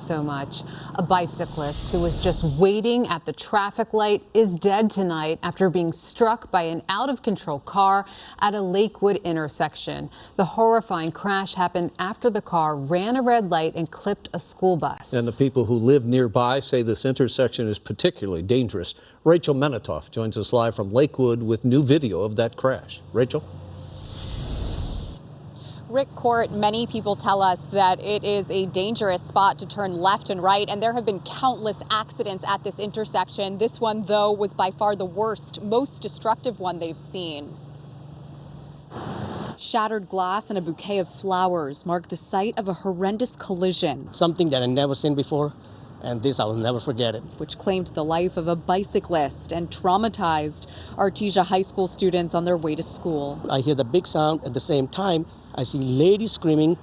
so much. A bicyclist who was just waiting at the traffic light is dead tonight after being struck by an out-of-control car at a Lakewood intersection. The horrifying crash happened after the car ran a red light and clipped a school bus. And the people who live nearby say this intersection is particularly dangerous. Rachel Menitoff joins us live from Lakewood with new video of that crash. Rachel? Rick Court, many people tell us that it is a dangerous spot to turn left and right, and there have been countless accidents at this intersection. This one, though, was by far the worst, most destructive one they've seen. Shattered glass and a bouquet of flowers mark the site of a horrendous collision. Something that I've never seen before, and this I will never forget it. Which claimed the life of a bicyclist and traumatized Artesia High School students on their way to school. I hear the big sound at the same time. I see ladies screaming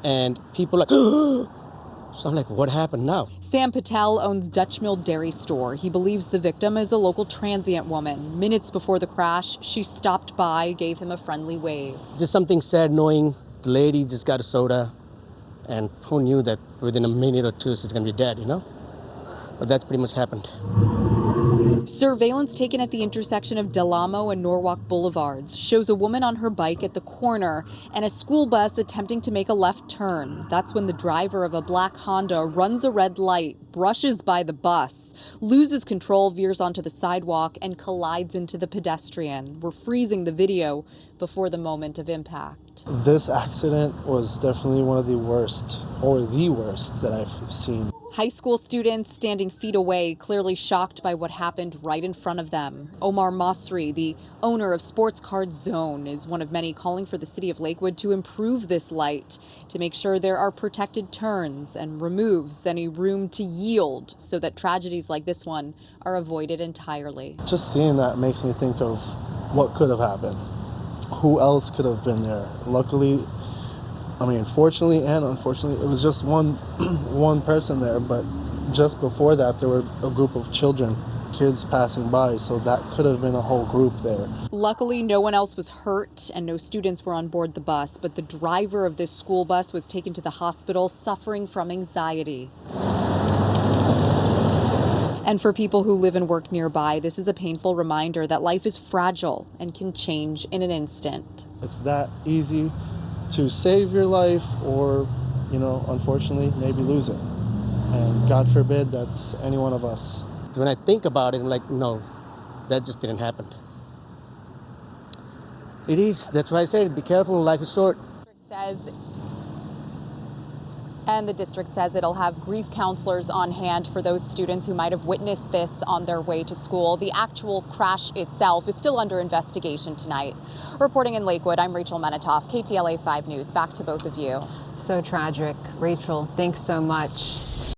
and people like, so I'm like, what happened now? Sam Patel owns Dutch Mill Dairy Store. He believes the victim is a local transient woman. Minutes before the crash, she stopped by, gave him a friendly wave. Just something sad knowing the lady just got a soda, and who knew that within a minute or two she's gonna be dead, you know? But that's pretty much happened. Surveillance taken at the intersection of Del Amo and Norwalk Boulevards shows a woman on her bike at the corner and a school bus attempting to make a left turn. That's when the driver of a black Honda runs a red light, brushes by the bus, loses control, veers onto the sidewalk, and collides into the pedestrian. We're freezing the video before the moment of impact. This accident was definitely one of the worst, or the worst, that I've seen. High school students standing feet away, clearly shocked by what happened right in front of them. Omar Masri, the owner of Sports Card Zone, is one of many calling for the city of Lakewood to improve this light, to make sure there are protected turns and removes any room to yield so that tragedies like this one are avoided entirely. Just seeing that makes me think of what could have happened. Who else could have been there? Luckily, fortunately and unfortunately, it was just one person there, but just before that, there were a group of kids passing by, so that could have been a whole group there. Luckily, no one else was hurt and no students were on board the bus, but the driver of this school bus was taken to the hospital suffering from anxiety. And for people who live and work nearby, this is a painful reminder that life is fragile and can change in an instant. It's that easy to save your life or, unfortunately, maybe lose it. And God forbid that's any one of us. When I think about it, I'm like, no, that just didn't happen. It is. That's why I said, be careful, life is short. The district says it'll have grief counselors on hand for those students who might have witnessed this on their way to school. The actual crash itself is still under investigation tonight. Reporting in Lakewood, I'm Rachel Menitoff, KTLA 5 News. Back to both of you. So tragic. Rachel, thanks so much.